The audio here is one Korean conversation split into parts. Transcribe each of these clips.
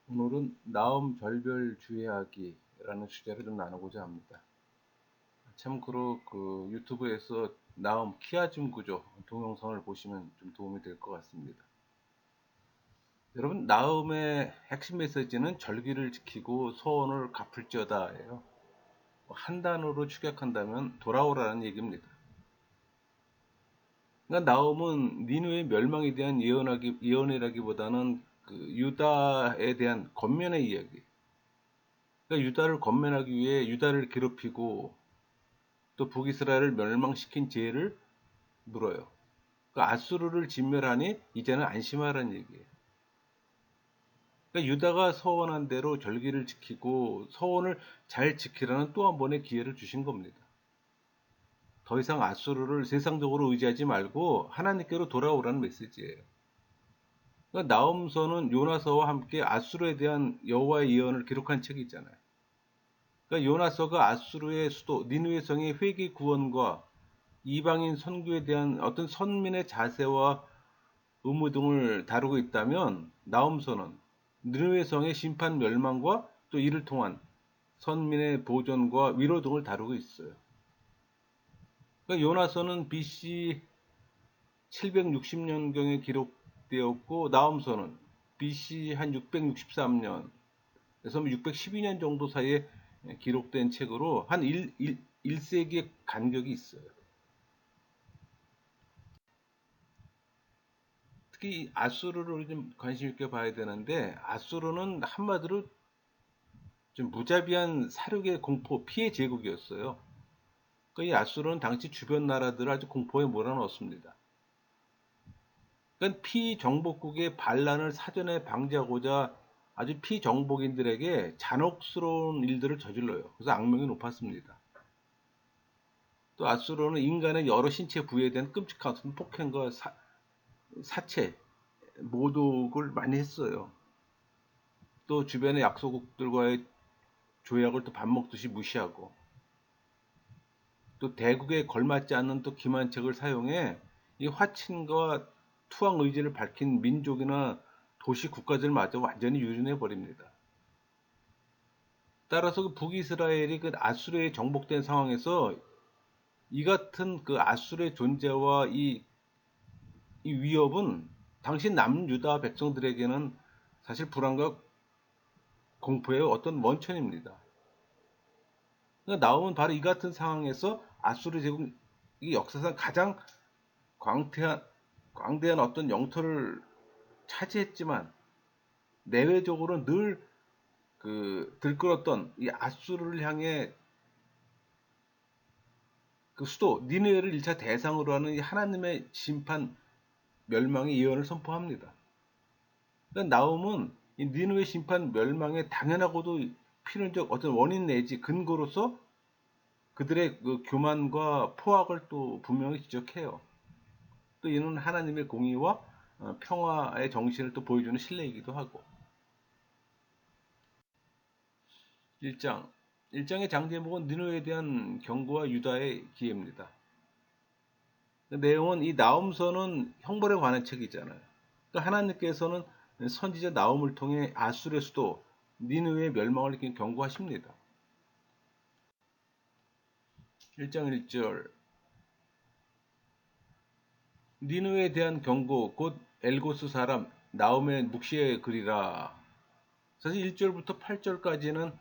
오늘은 나음 절별 주의하기라는 주제를 좀 나누고자 합니다. 참고로 그 유튜브에서 나음 키아즘 구조 동영상을 보시면 좀 도움이 될 것 같습니다. 여러분, 나음의 핵심 메시지는 절기를 지키고 소원을 갚을지어다예요. 한 단어로 축약한다면 돌아오라는 얘기입니다. 그러니까 나음은 니누의 멸망에 대한 예언이라기보다는 그 유다에 대한 권면의 이야기. 그러니까 유다를 권면하기 위해 유다를 괴롭히고 또 북이스라엘을 멸망시킨 죄를 물어요. 그러니까 아수르를 진멸하니 이제는 안심하라는 얘기예요. 그러니까 유다가 서원한 대로 절기를 지키고 서원을 잘 지키라는 또 한 번의 기회를 주신 겁니다. 더 이상 아수르를 세상적으로 의지하지 말고 하나님께로 돌아오라는 메시지예요. 그러니까 나홈서는 요나서와 함께 아수르에 대한 여호와의 예언을 기록한 책이 있잖아요. 그러니까 요나서가 아수르의 수도 니느웨 성의 회개 구원과 이방인 선교에 대한 어떤 선민의 자세와 의무 등을 다루고 있다면 나홈서는 느느웨 성의 심판 멸망과 또 이를 통한 선민의 보존과 위로 등을 다루고 있어요. 그러니까 요나서는 BC 760년경에 기록되었고 나홈서는 BC 한 663년에서 612년 정도 사이에 기록된 책으로 한 1세기의 간격이 있어요. 특히 아수르를 좀 관심 있게 봐야 되는데 아수르는 한마디로 좀 무자비한 사륙의 공포, 피해 제국이었어요. 그러니까 이 아수르는 당시 주변 나라들을 아주 공포에 몰아넣었습니다. 그러니까 피정복국의 반란을 사전에 방지하고자 아주 피정복인들에게 잔혹스러운 일들을 저질러요. 그래서 악명이 높았습니다. 또 아수르는 인간의 여러 신체 부위에 대한 끔찍한 폭행과 사체, 모독을 많이 했어요. 또 주변의 약소국들과의 조약을 또 밥 먹듯이 무시하고 또 대국에 걸맞지 않는 또 기만책을 사용해 이 화친과 투항 의지를 밝힌 민족이나 도시 국가들마저 완전히 유린해 버립니다. 따라서 그 북이스라엘이 그 아수르에 정복된 상황에서 이 같은 그 아수르의 존재와 이 위협은 당시 남유다 백성들에게는 사실 불안과 공포의 어떤 원천입니다. 그러니까 나오면 바로 이 같은 상황에서 아수르 제국이 역사상 가장 광대한, 광대한 어떤 영토를 차지했지만 내외적으로 늘 그 들끓었던 이 아수르를 향해 그 수도 니느웨를 1차 대상으로 하는 이 하나님의 심판 멸망의 예언을 선포합니다. 그러니까 나움은 이 니느웨 심판 멸망의 당연하고도 필연적 어떤 원인 내지 근거로서 그들의 그 교만과 포악을 또 분명히 지적해요. 또 이는 하나님의 공의와 평화의 정신을 또 보여주는 신뢰이기도 하고. 1장 1장의 장제목은 니느웨에 대한 경고와 유다의 기회입니다. 그 내용은 이 나움서는 형벌에 관한 책이잖아요. 그러니까 하나님께서는 선지자 나움을 통해 아수르의 수도 니느웨의 멸망을 경고하십니다. 1장 1절 니느웨에 대한 경고 곧 엘고스 사람 나움의 묵시의 글이라. 사실 1절부터 8절까지는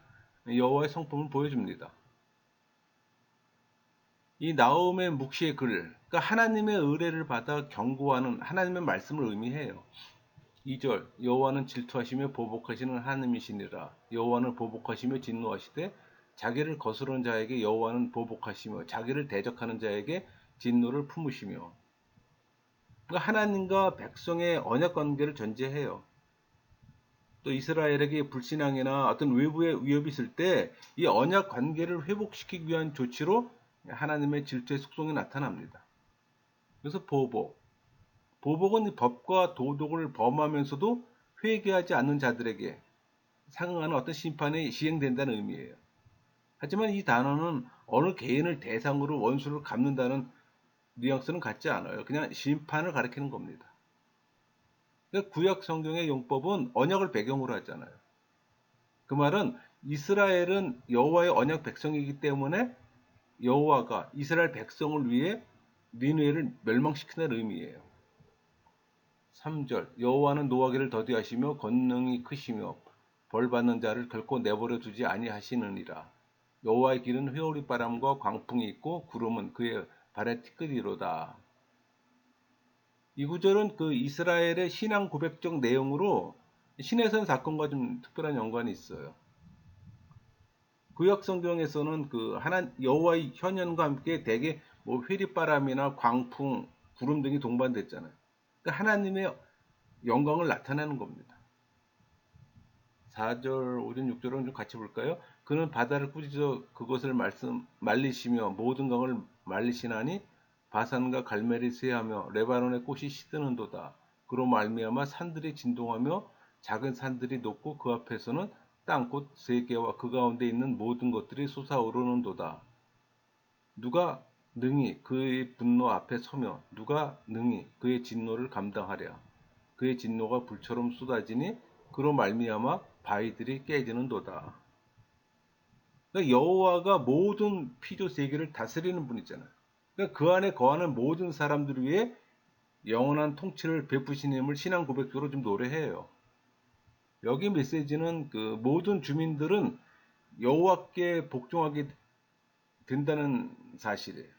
여호와의 성품을 보여줍니다. 이 나움의 묵시의 글, 그러니까 하나님의 의뢰를 받아 경고하는 하나님의 말씀을 의미해요. 2절 여호와는 질투하시며 보복하시는 하나님이시니라. 여호와는 보복하시며 진노하시되 자기를 거스르는 자에게 여호와는 보복하시며 자기를 대적하는 자에게 진노를 품으시며. 그러니까 하나님과 백성의 언약 관계를 전제해요. 또 이스라엘에게 불신앙이나 어떤 외부의 위협이 있을 때 이 언약 관계를 회복시키기 위한 조치로 하나님의 질투의 속성이 나타납니다. 그래서 보복은 법과 도덕을 범하면서도 회개하지 않는 자들에게 상응하는 어떤 심판이 시행된다는 의미예요. 하지만 이 단어는 어느 개인을 대상으로 원수를 갚는다는 뉘앙스는 갖지 않아요. 그냥 심판을 가리키는 겁니다. 그러니까 구약 성경의 용법은 언약을 배경으로 하잖아요. 그 말은 이스라엘은 여호와의 언약 백성이기 때문에 여호와가 이스라엘 백성을 위해 니느웨를 멸망시키는 의미예요. 3절 여호와는 노하기를 더디하시며 권능이 크시며 벌받는 자를 결코 내버려 두지 아니하시느니라. 여호와의 길은 회오리 바람과 광풍이 있고 구름은 그의 발의 티끌이로다. 이 구절은 그 이스라엘의 신앙 고백적 내용으로 신해선 사건과 좀 특별한 연관이 있어요. 구약 성경에서는 그 하나 여호와의 현현과 함께 대개 뭐 회리바람이나 광풍, 구름 등이 동반됐잖아요. 그러니까 하나님의 영광을 나타내는 겁니다. 4절, 5절, 6절은 좀 같이 볼까요? 그는 바다를 꾸짖어 그것을 말리시며 모든 강을 말리시나니 바산과 갈멜이 쇠하며 레바논의 꽃이 시드는도다. 그로 말미암아 산들이 진동하며 작은 산들이 높고 그 앞에서는 땅꽃 세 개와 그 가운데 있는 모든 것들이 솟아오르는도다. 누가 능히 그의 분노 앞에 서며 누가 능히 그의 진노를 감당하랴. 그의 진노가 불처럼 쏟아지니 그로 말미암아 바위들이 깨지는도다. 그러니까 여호와가 모든 피조 세계를 다스리는 분이잖아요. 그러니까 그 안에 거하는 모든 사람들 위해 영원한 통치를 베푸시님을 신앙 고백적으로 좀 노래해요. 여기 메시지는 그 모든 주민들은 여호와께 복종하게 된다는 사실이에요.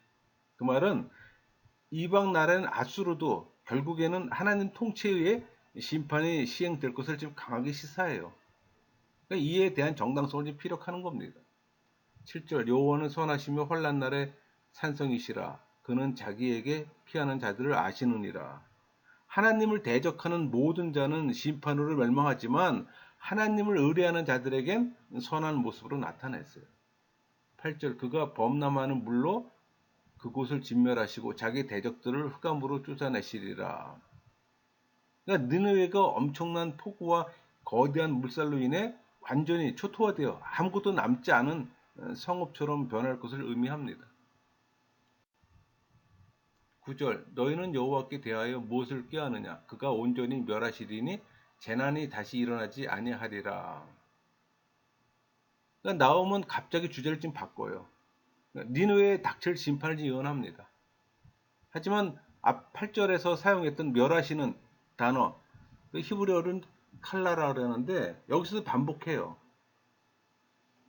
그 말은 이방 나라는 아수르도 결국에는 하나님 통치에 의해 심판이 시행될 것을 지금 강하게 시사해요. 그러니까 이에 대한 정당성을 좀 피력하는 겁니다. 7절 여호와는 선하시며 환난 날에 산성이시라. 그는 자기에게 피하는 자들을 아시느니라. 하나님을 대적하는 모든 자는 심판으로 멸망하지만 하나님을 의뢰하는 자들에겐 선한 모습으로 나타냈어요. 8절 그가 범람하는 물로 그곳을 진멸하시고 자기 대적들을 흑암으로 쫓아내시리라. 그러니까 느느웨가 엄청난 폭우와 거대한 물살로 인해 완전히 초토화되어 아무것도 남지 않은 성읍처럼 변할 것을 의미합니다. 9절 너희는 여호와께 대하여 무엇을 꾀하느냐 그가 온전히 멸하시리니 재난이 다시 일어나지 아니하리라. 그러니까 나오면 갑자기 주제를 좀 바꿔요. 니느웨에 닥칠 심판을 예언합니다. 하지만 앞 8절에서 사용했던 멸하시는 단어 그 히브리어는 칼라라라는데 여기서도 반복해요.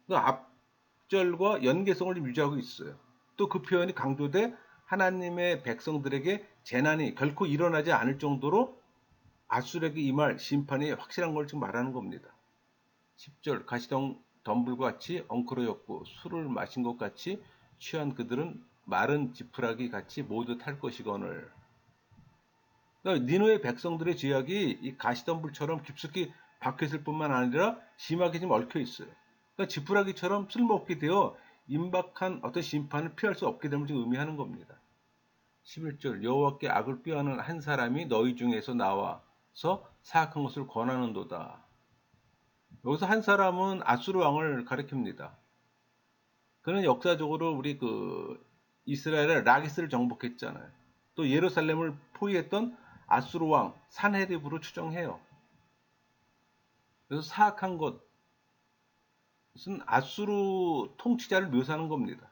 그 앞절과 연계성을 좀 유지하고 있어요. 또 그 표현이 강조돼 하나님의 백성들에게 재난이 결코 일어나지 않을 정도로 아수르에게 임할 심판이 확실한 걸 지금 말하는 겁니다. 10절 가시덤불같이 엉클어졌고 술을 마신 것 같이 취한 그들은 마른 지푸라기 같이 모두 탈 것이거늘. 그러니까 니노의 백성들의 죄악이 이 가시덤불처럼 깊숙이 박혀있을 뿐만 아니라 심하게 좀 얽혀 있어요. 그러니까 지푸라기처럼 쓸모없게 되어 임박한 어떤 심판을 피할 수 없게 됨을 지금 의미하는 겁니다. 11절 여호와께 악을 꾀하는 한 사람이 너희 중에서 나와서 사악한 것을 권하는도다. 여기서 한 사람은 아수르 왕을 가리킵니다. 그는 역사적으로 우리 그 이스라엘의 라기스를 정복했잖아요. 또 예루살렘을 포위했던 아수르 왕 산헤립으로 추정해요. 그래서 사악한 것은 아수르 통치자를 묘사하는 겁니다.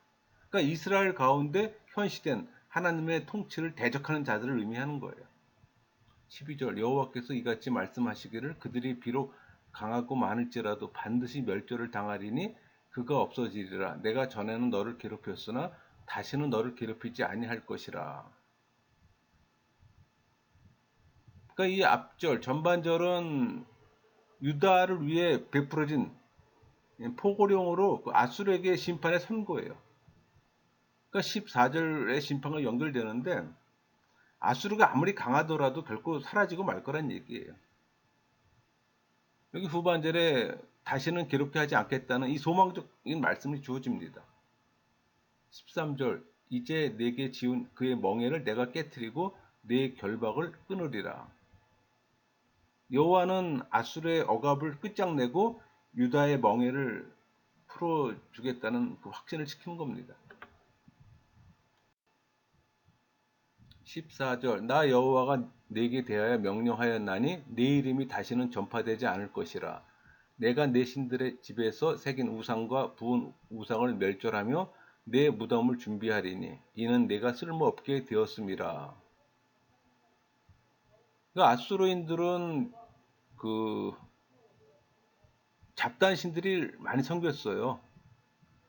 그러니까 이스라엘 가운데 현시된 하나님의 통치를 대적하는 자들을 의미하는 거예요. 12절 여호와께서 이같이 말씀하시기를 그들이 비록 강하고 많을지라도 반드시 멸절을 당하리니 그가 없어지리라. 내가 전에는 너를 괴롭혔으나 다시는 너를 괴롭히지 아니할 것이라. 그러니까 이 앞절 전반절은 유다를 위해 베풀어진 포고령으로 그 아수르에게 심판의 선고예요. 그러니까 14절의 심판과 연결되는데 아수르가 아무리 강하더라도 결코 사라지고 말 거란 얘기예요. 여기 후반절에 다시는 괴롭게 하지 않겠다는 이 소망적인 말씀이 주어집니다. 13절 이제 내게 지은 그의 멍에를 내가 깨뜨리고 내 결박을 끊으리라. 여호와는 아수르의 억압을 끝장내고 유다의 멍에를 풀어주겠다는 그 확신을 지키는 겁니다. 14절 나 여호와가 네게 대하여 명령하였나니 네 이름이 다시는 전파되지 않을 것이라. 내가 내 신들의 집에서 새긴 우상과 부은 우상을 멸절하며 내 무덤을 준비하리니 이는 내가 쓸모없게 되었음이라. 그 아수르인들은 그 잡다한 신들이 많이 섬겼어요.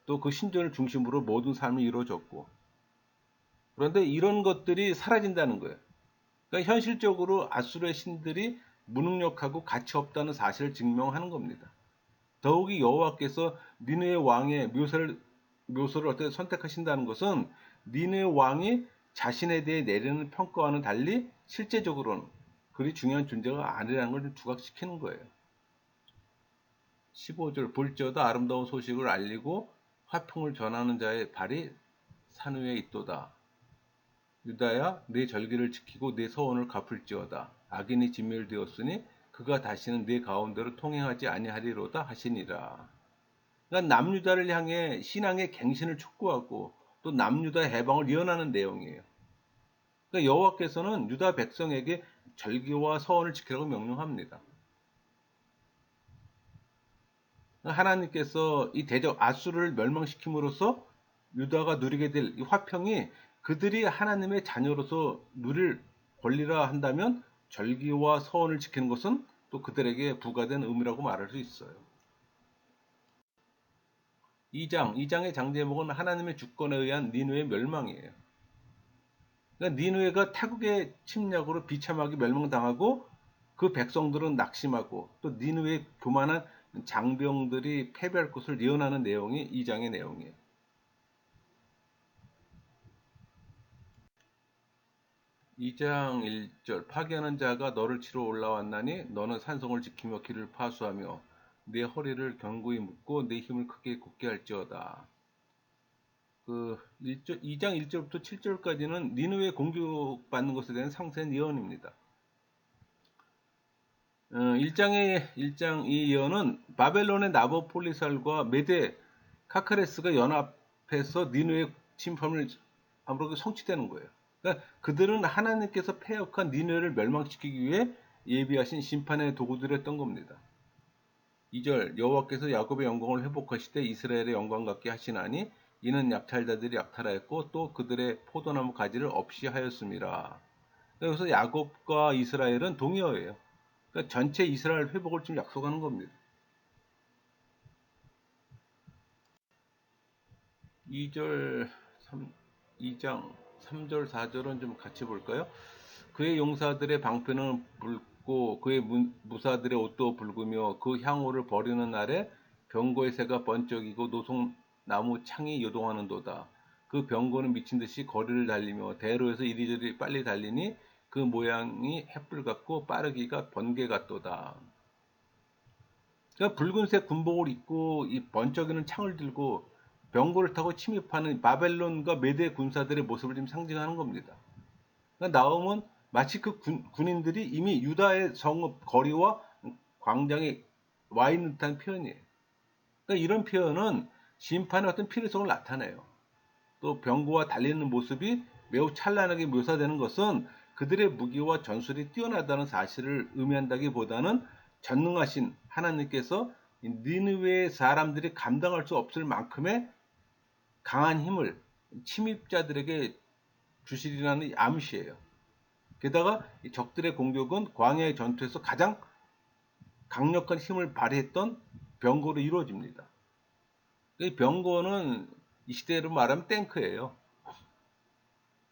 또 그 신전을 중심으로 모든 삶이 이루어졌고. 그런데 이런 것들이 사라진다는 거예요. 그러니까 현실적으로 아수르의 신들이 무능력하고 가치 없다는 사실을 증명하는 겁니다. 더욱이 여호와께서 니느웨 왕의 묘소를 어떻게 선택하신다는 것은 니느웨 왕이 자신에 대해 내리는 평가와는 달리 실제적으로는 그리 중요한 존재가 아니라는 걸 부각시키는 거예요. 15절 볼지어다 아름다운 소식을 알리고 화평을 전하는 자의 발이 산 위에 있도다. 유다야 내 절기를 지키고 내 서원을 갚을지어다. 악인이 진멸되었으니 그가 다시는 내 가운데로 통행하지 아니하리로다 하시니라. 그러니까 남유다를 향해 신앙의 갱신을 촉구하고 또 남유다 해방을 예언하는 내용이에요. 그러니까 여호와께서는 유다 백성에게 절기와 서원을 지키라고 명령합니다. 하나님께서 이 대적 아수르를 멸망시킴으로써 유다가 누리게 될 이 화평이 그들이 하나님의 자녀로서 누릴 권리라 한다면 절기와 서원을 지키는 것은 또 그들에게 부과된 의무라고 말할 수 있어요. 2장의 장제목은 하나님의 주권에 의한 니느웨의 멸망이에요. 그러니까 니느웨가 타국의 침략으로 비참하게 멸망당하고 그 백성들은 낙심하고 또 니느웨의 교만한 장병들이 패배할 것을 예언하는 내용이 2장의 내용이에요. 2장 1절 파괴하는 자가 너를 치러 올라왔나니 너는 산성을 지키며 길을 파수하며 내 허리를 견고히 묶고 내 힘을 크게 굳게 할지어다. 2장 1절부터 7절까지는 니느웨 공격받는 것에 대한 상세한 예언입니다. 1장 이 예언은 바벨론의 나보폴리살과 메데 카카레스가 연합해서 니느웨 침범을 함으로 성취되는 거예요. 그러니까 그들은 하나님께서 패역한 니느웨를 멸망시키기 위해 예비하신 심판의 도구들이었던 겁니다. 2절 여호와께서 야곱의 영광을 회복하시되 이스라엘의 영광 같게 하시나니 이는 약탈자들이 약탈하였고 또 그들의 포도나무 가지를 없이 하였습니다. 그래서 야곱과 이스라엘은 동의어예요. 그러니까 전체 이스라엘 회복을 좀 약속하는 겁니다. 2절 2장 3절 4절은 좀 같이 볼까요? 그의 용사들의 방패는 붉고 그의 무사들의 옷도 붉으며 그 향호를 버리는 날에 병거의 새가 번쩍이고 노송나무 창이 요동하는도다. 그 병거는 미친 듯이 거리를 달리며 대로에서 이리저리 빨리 달리니 그 모양이 햇불 같고 빠르기가 번개 같도다. 그러니까 붉은색 군복을 입고 이 번쩍이는 창을 들고 병거를 타고 침입하는 바벨론과 메대 군사들의 모습을 지금 상징하는 겁니다. 그러니까 나오면 마치 그 군인들이 이미 유다의 성읍 거리와 광장에 와 있는 듯한 표현이에요. 그러니까 이런 표현은 심판의 어떤 필요성을 나타내요. 또 병거와 달리는 모습이 매우 찬란하게 묘사되는 것은 그들의 무기와 전술이 뛰어나다는 사실을 의미한다기보다는 전능하신 하나님께서 니느웨의 사람들이 감당할 수 없을 만큼의 강한 힘을 침입자들에게 주시리라는 암시예요. 게다가 적들의 공격은 광야의 전투에서 가장 강력한 힘을 발휘했던 병거로 이루어집니다. 이 병거는 이 시대로 말하면 탱크예요.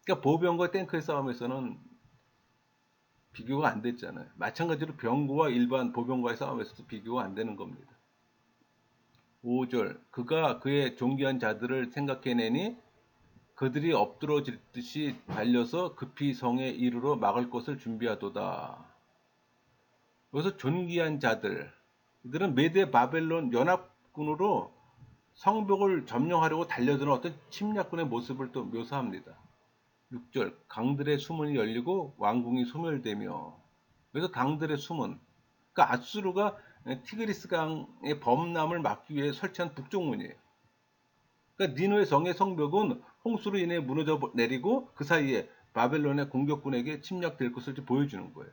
그러니까 보병과 탱크의 싸움에서는 비교가 안 됐잖아요. 마찬가지로 병거와 일반 보병과의 싸움에서도 비교가 안 되는 겁니다. 5절 그가 그의 존귀한 자들을 생각해내니 그들이 엎드러질 듯이 달려서 급히 성에 이르러 막을 것을 준비하도다. 여기서 존귀한 자들, 이들은 메대 바벨론 연합군으로 성벽을 점령하려고 달려드는 어떤 침략군의 모습을 또 묘사합니다. 6절 강들의 수문이 열리고 왕궁이 소멸되며, 그래서 강들의 수문, 그러니까 아수르가 티그리스 강의 범람을 막기 위해 설치한 북쪽문이에요. 그러니까 니누의 성의 성벽은 홍수로 인해 무너져 내리고 그 사이에 바벨론의 공격군에게 침략될 것을 보여주는 거예요.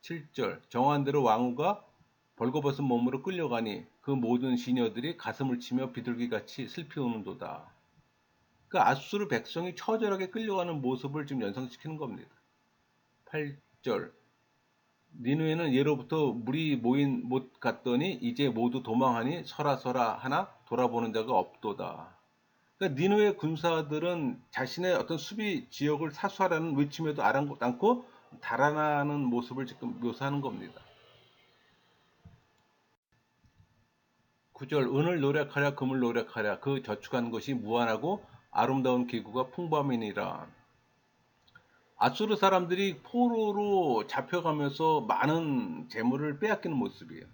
7절 정한 대로 왕후가 벌거벗은 몸으로 끌려가니 그 모든 시녀들이 가슴을 치며 비둘기같이 슬피 우는도다. 그 아수르 백성이 처절하게 끌려가는 모습을 지금 연상시키는 겁니다. 8절 니누에는 예로부터 물이 모인 못 갔더니 이제 모두 도망하니 서라 하나 돌아보는 자가 없도다. 그러니까 니누의 군사들은 자신의 어떤 수비 지역을 사수하라는 외침에도 아랑곳 않고 달아나는 모습을 지금 묘사하는 겁니다. 9절 은을 노력하랴 금을 노력하랴 그 저축한 것이 무한하고 아름다운 기구가 풍부함이니라. 아수르 사람들이 포로로 잡혀가면서 많은 재물을 빼앗기는 모습이에요.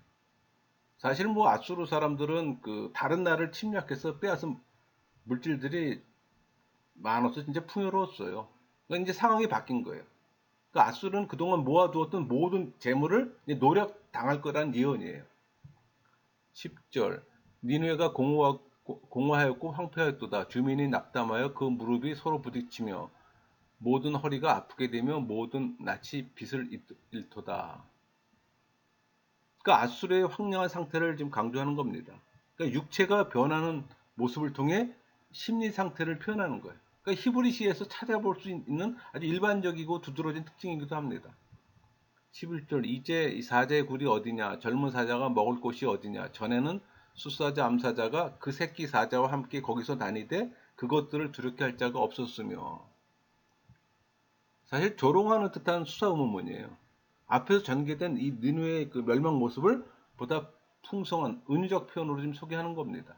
사실 뭐 아수르 사람들은 그 다른 나라를 침략해서 빼앗은 물질들이 많아서 진짜 풍요로웠어요. 그러니까 이제 상황이 바뀐 거예요. 그러니까 아수르는 그동안 모아두었던 모든 재물을 노력 당할 거란 예언이에요. 10절 니누에가 공허하였고 황폐하였도다. 주민이 낙담하여 그 무릎이 서로 부딪히며 모든 허리가 아프게 되며 모든 낯이 빛을 잃도다. 그러니까 아수르의 황량한 상태를 지금 강조하는 겁니다. 그러니까 육체가 변하는 모습을 통해 심리 상태를 표현하는 거예요. 그러니까 히브리시에서 찾아볼 수 있는 아주 일반적이고 두드러진 특징이기도 합니다. 11절 이제 이 사자의 굴이 어디냐 젊은 사자가 먹을 곳이 어디냐 전에는 숫사자 암사자가 그 새끼 사자와 함께 거기서 다니되 그것들을 두렵게 할 자가 없었으며 사실 조롱하는 듯한 수사 의문문이에요. 앞에서 전개된 이 니누의 그 멸망 모습을 보다 풍성한 은유적 표현으로 좀 소개하는 겁니다.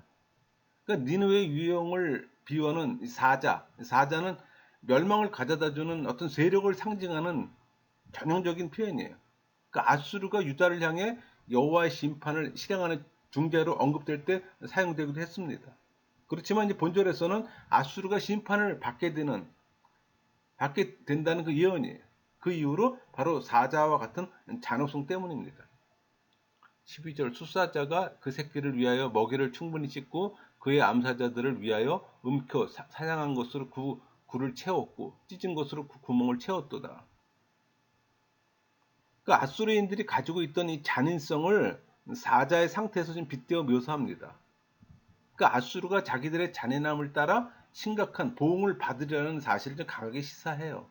그러니까 니누의 유형을 비유하는 사자는 멸망을 가져다주는 어떤 세력을 상징하는 전형적인 표현이에요. 그러니까 아수르가 유다를 향해 여호와의 심판을 실행하는 중재로 언급될 때 사용되기도 했습니다. 그렇지만 이제 본절에서는 아수르가 심판을 받게 된다는 그 예언이에요. 그 이유로 바로 사자와 같은 잔혹성 때문입니다. 12절 숫사자가 그 새끼를 위하여 먹이를 충분히 찢고 그의 암사자들을 위하여 움켜 사냥한 것으로 굴을 채웠고 찢은 것으로 구멍을 채웠도다. 그 아수르인들이 가지고 있던 이 잔인성을 사자의 상태에서 좀 빗대어 묘사합니다. 그 아수르가 자기들의 잔인함을 따라 심각한 보응을 받으려는 사실을 좀 강하게 시사해요.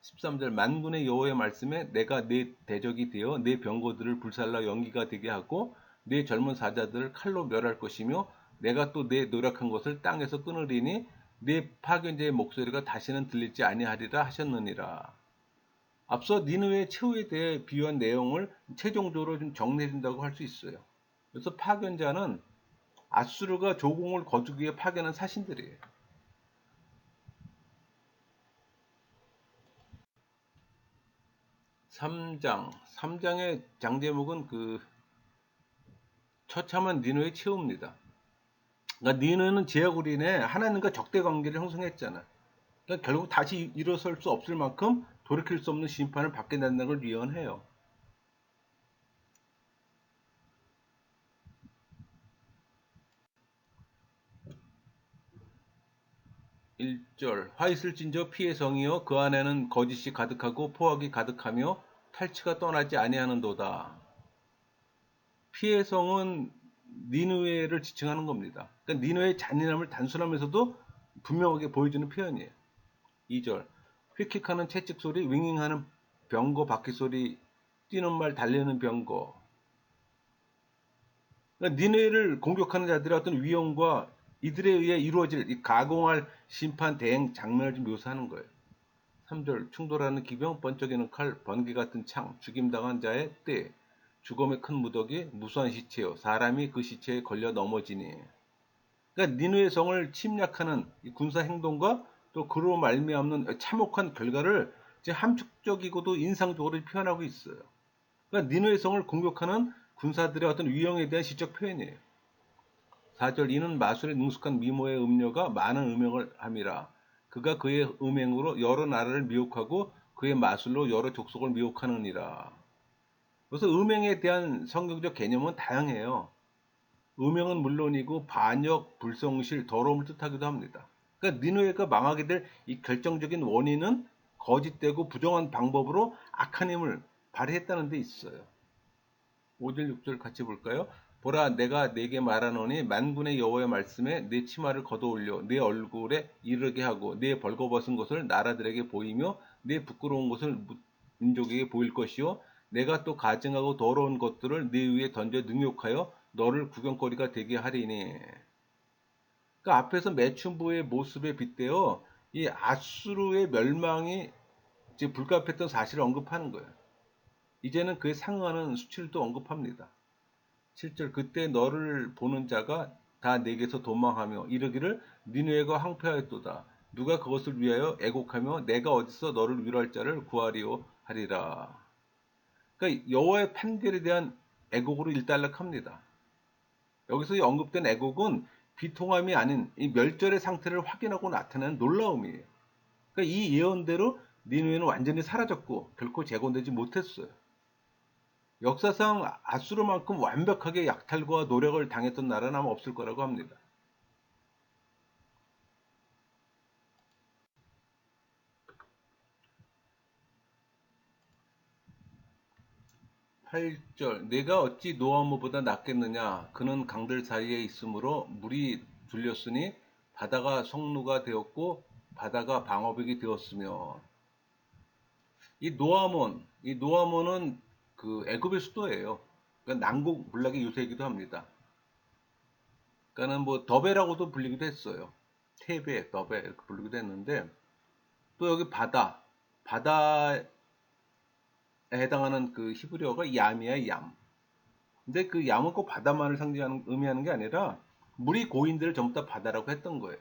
13절 만군의 여호와의 말씀에 내가 네 대적이 되어 네 병거들을 불살라 연기가 되게 하고 네 젊은 사자들을 칼로 멸할 것이며 내가 또 네 노력한 것을 땅에서 끊으리니 네 파견자의 목소리가 다시는 들리지 아니하리라 하셨느니라. 앞서 니느웨의 최후에 대해 비유한 내용을 최종적으로 좀 정리해 준다고 할 수 있어요. 그래서 파견자는 아수르가 조공을 거두기 위해 파견한 사신들이에요. 3장의 장 제목은 그 처참한 니느웨의 최후입니다. 그러니까 니느는 제약으로 인해 하나님과 적대 관계를 형성했잖아. 그러니까 결국 다시 일어설 수 없을 만큼 돌이킬 수 없는 심판을 받게 된다는 걸 예언해요. 1절 화이슬 진저 피의 성이요 그 안에는 거짓이 가득하고 포악이 가득하며 탈취가 떠나지 아니하는도다. 피의 성은 니느웨를 지칭하는 겁니다. 그러니까 니느웨의 잔인함을 단순하면서도 분명하게 보여주는 표현이에요. 2절 휙휙하는 채찍 소리, 윙윙하는 병거 바퀴 소리, 뛰는 말 달리는 병거. 그러니까 니느웨를 공격하는 자들의 어떤 위험과 이들에 의해 이루어질 이 가공할 심판 대행 장면을 좀 묘사하는 거예요. 3절 충돌하는 기병, 번쩍이는 칼, 번개 같은 창, 죽임당한 자의 때, 죽음의 큰 무더기, 무수한 시체요. 사람이 그 시체에 걸려 넘어지니. 그러니까 니느웨 성을 침략하는 군사 행동과 또 그로 말미암는 참혹한 결과를 함축적이고도 인상적으로 표현하고 있어요. 그러니까 니느웨 성을 공격하는 군사들의 어떤 위용에 대한 시적 표현이에요. 4절 이는 마술에 능숙한 미모의 음녀가 많은 음행을 함이라. 그가 그의 음행으로 여러 나라를 미혹하고 그의 마술로 여러 족속을 미혹하느니라. 그래서 음행에 대한 성경적 개념은 다양해요. 음행은 물론이고 반역, 불성실, 더러움을 뜻하기도 합니다. 그러니까 니느웨가 망하게 될 이 결정적인 원인은 거짓되고 부정한 방법으로 악한 힘을 발휘했다는 데 있어요. 5절 6절 같이 볼까요? 보라 내가 내게 말하노니 만군의 여호와의 말씀에 내 치마를 걷어올려 내 얼굴에 이르게 하고 내 벌거벗은 것을 나라들에게 보이며 내 부끄러운 것을 민족에게 보일 것이요 내가 또 가증하고 더러운 것들을 네 위에 던져 능욕하여 너를 구경거리가 되게 하리니. 그러니까 앞에서 매춘부의 모습에 빗대어 이 아수르의 멸망이 이제 불가피했던 사실을 언급하는 거예요. 이제는 그에 상응하는 수치를 또 언급합니다. 7절 그때 너를 보는 자가 다 내게서 도망하며 이르기를 니느웨가 황폐하였도다. 누가 그것을 위하여 애곡하며 내가 어디서 너를 위로할 자를 구하리오 하리라. 그러니까 여호와의 판결에 대한 애곡으로 일단락합니다. 여기서 이 언급된 애곡은 비통함이 아닌 이 멸절의 상태를 확인하고 나타나는 놀라움이에요. 그러니까 이 예언대로 니느웨는 완전히 사라졌고 결코 재건되지 못했어요. 역사상 아수르만큼 완벽하게 약탈과 노력을 당했던 나라는 아마 없을 거라고 합니다. 8절 내가 어찌 노아모보다 낫겠느냐 그는 강들 사이에 있으므로 물이 둘렸으니 바다가 성루가 되었고 바다가 방어벽이 되었으며. 이 노아몬은 그 애굽의 수도예요. 그러니까 남국 문락의 요새이기도 합니다. 그러니까는 뭐 더베라고도 불리기도 했어요. 테베, 더베 이렇게 불리기도 했는데 또 여기 바다에 해당하는 그 히브리어가 얌이야, 얌. 근데 그 얌은 꼭 바다만을 의미하는 게 아니라 물이 고인 데를 전부 다 바다라고 했던 거예요.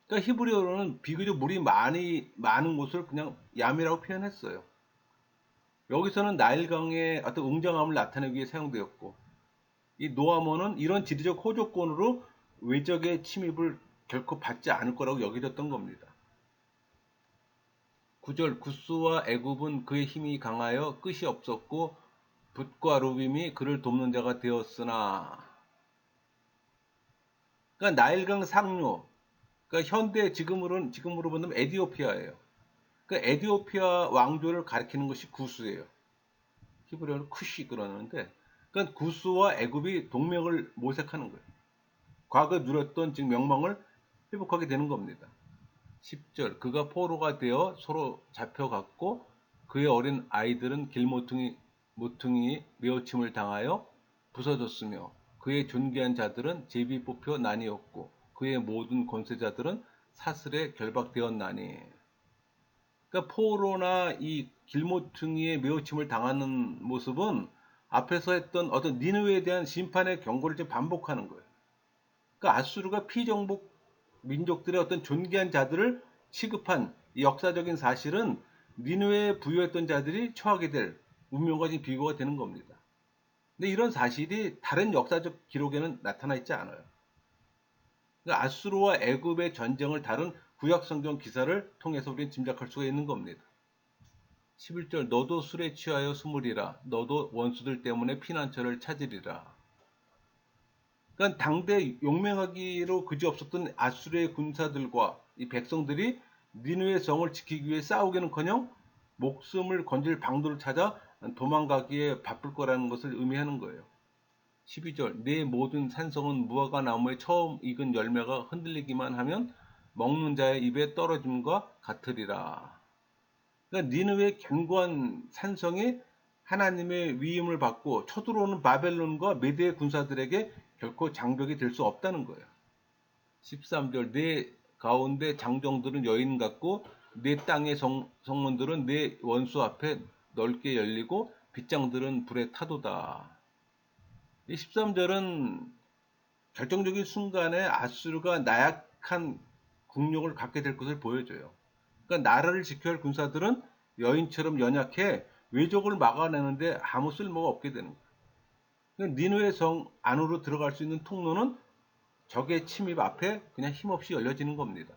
그러니까 히브리어로는 비교적 물이 많은 곳을 그냥 얌이라고 표현했어요. 여기서는 나일강의 어떤 웅장함을 나타내기 위해 사용되었고, 이 노아몬은 이런 지리적 호조건으로 외적의 침입을 결코 받지 않을 거라고 여겨졌던 겁니다. 9절 구스와 애굽은 그의 힘이 강하여 끝이 없었고 붓과 루빔이 그를 돕는 자가 되었으나. 그러니까 나일강 상류, 그러니까 현대 지금으로 보면 에디오피아예요. 그러니까 에디오피아 왕조를 가리키는 것이 구스예요. 히브리어로 쿠시 그러는데, 그러니까 구스와 애굽이 동맹을 모색하는 거예요. 과거에 누렸던 지금 명망을 회복하게 되는 겁니다. 10절 그가 포로가 되어 서로 잡혀갔고 그의 어린 아이들은 모퉁이 메어침을 당하여 부서졌으며 그의 존귀한 자들은 제비 뽑혀 나뉘었고 그의 모든 권세자들은 사슬에 결박되었나니. 그러니까 포로나 이 길모퉁이의 메어침을 당하는 모습은 앞에서 했던 어떤 니느웨에 대한 심판의 경고를 지금 반복하는 거예요. 그러니까 아수르가 피정복 민족들의 어떤 존귀한 자들을 취급한 이 역사적인 사실은 니느웨에 부여했던 자들이 처하게 될 운명과 지금 비교가 되는 겁니다. 근데 이런 사실이 다른 역사적 기록에는 나타나 있지 않아요. 그러니까 아수르와 애굽의 전쟁을 다룬 구약성경 기사를 통해서 우리는 짐작할 수가 있는 겁니다. 11절 너도 술에 취하여 스물이라 너도 원수들 때문에 피난처를 찾으리라. 그러니까 당대 용맹하기로 그지없었던 아수르의 군사들과 이 백성들이 니느웨 성을 지키기 위해 싸우기는커녕 목숨을 건질 방도를 찾아 도망가기에 바쁠 거라는 것을 의미하는 거예요. 12절 내 모든 산성은 무화과 나무에 처음 익은 열매가 흔들리기만 하면 먹는 자의 입에 떨어짐과 같으리라. 그러니까 니느웨의 견고한 산성이 하나님의 위임을 받고 쳐들어오는 바벨론과 메대의 군사들에게 결코 장벽이 될 수 없다는 거예요. 13절 내 가운데 장정들은 여인 같고 내 땅의 성문들은 내 원수 앞에 넓게 열리고 빗장들은 불에 타도다. 이 13절은 결정적인 순간에 아수르가 나약한 국력을 갖게 될 것을 보여줘요. 그러니까 나라를 지켜야 할 군사들은 여인처럼 연약해 외적을 막아내는데 아무 쓸모가 없게 되는 거예요. 그러니까 니느웨 성 안으로 들어갈 수 있는 통로는 적의 침입 앞에 그냥 힘없이 열려지는 겁니다.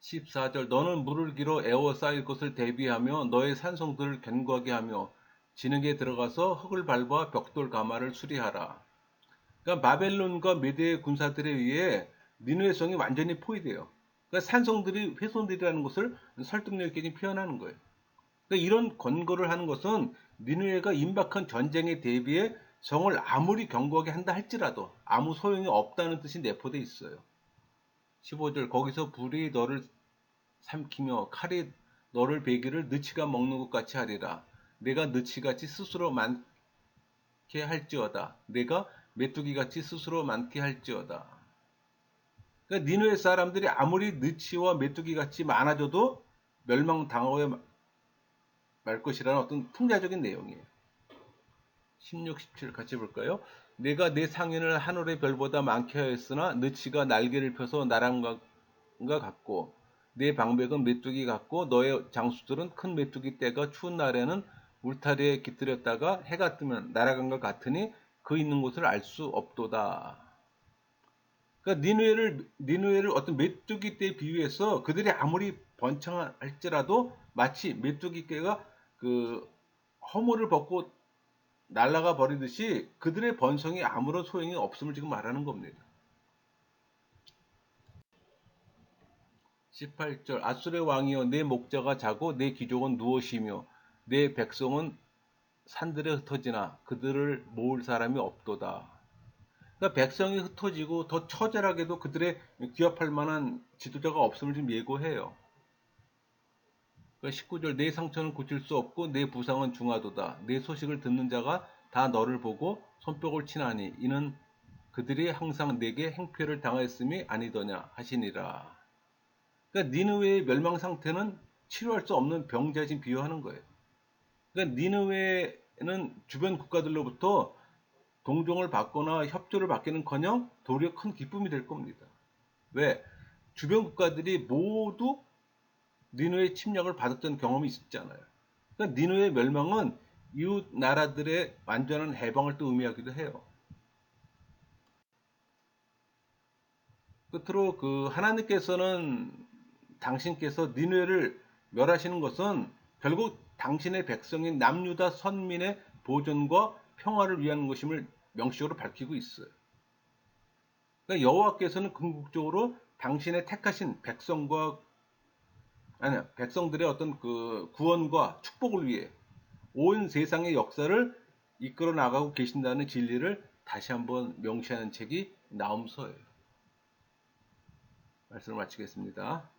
14절 너는 물을 길어 에워싸일 것을 대비하며 너의 산성들을 견고하게 하며 진흙에 들어가서 흙을 밟아 벽돌 가마를 수리하라. 그러니까 바벨론과 메대의 군사들에 의해 니느웨 성이 완전히 포위돼요. 그러니까 산성들이 훼손되리라는 것을 설득력 있게 표현하는 거예요. 그러니까 이런 권고를 하는 것은 니느웨가 임박한 전쟁에 대비해 성을 아무리 견고하게 한다 할지라도 아무 소용이 없다는 뜻이 내포돼 있어요. 15절 거기서 불이 너를 삼키며 칼이 너를 베기를 느치가 먹는 것 같이 하리라. 내가 느치같이 스스로 많게 할지어다. 내가 메뚜기같이 스스로 많게 할지어다. 그러니까 니느웨 사람들이 아무리 느치와 메뚜기같이 많아져도 멸망당하여 말 것이라는 어떤 풍자적인 내용이에요. 16, 17 같이 볼까요? 내가 내 상인을 하늘의 별보다 많게 하였으나 느치가 날개를 펴서 나랑과 같고 내 방백은 메뚜기 같고 너의 장수들은 큰 메뚜기 떼가 추운 날에는 울타리에 깃들였다가 해가 뜨면 날아간 것 같으니 그 있는 곳을 알 수 없도다. 그러니까 니느웨를 어떤 메뚜기 떼에 비유해서 그들이 아무리 번창할지라도 마치 메뚜기 떼가 그 허물을 벗고 날아가 버리듯이 그들의 번성이 아무런 소용이 없음을 지금 말하는 겁니다. 18절 아수르의 왕이여 내 목자가 자고 내 귀족은 누워쉬며 내 백성은 산들에 흩어지나 그들을 모을 사람이 없도다. 그러니까 백성이 흩어지고 더 처절하게도 그들의 기업할 만한 지도자가 없음을 지금 예고해요. 그러니까 19절 내 상처는 고칠 수 없고 내 부상은 중하도다. 내 소식을 듣는 자가 다 너를 보고 손뼉을 치나니 이는 그들이 항상 내게 행패를 당하였음이 아니더냐 하시니라. 그러니까 니느웨의 멸망 상태는 치료할 수 없는 병자에 지금 비유하는 거예요. 그러니까 니느웨는 주변 국가들로부터 동정을 받거나 협조를 받기는커녕 도리어 큰 기쁨이 될 겁니다. 왜? 주변 국가들이 모두 니느웨의 침략을 받았던 경험이 있었잖아요. 그러니까 니느웨의 멸망은 이웃 나라들의 완전한 해방을 또 의미하기도 해요. 끝으로 그 하나님께서는 당신께서 니느웨를 멸하시는 것은 결국 당신의 백성인 남유다 선민의 보존과 평화를 위한 것임을 명시적으로 밝히고 있어요. 그러니까 여호와께서는 궁극적으로 당신의 택하신 백성들의 어떤 그 구원과 축복을 위해 온 세상의 역사를 이끌어 나가고 계신다는 진리를 다시 한번 명시하는 책이 나움서예요. 말씀을 마치겠습니다.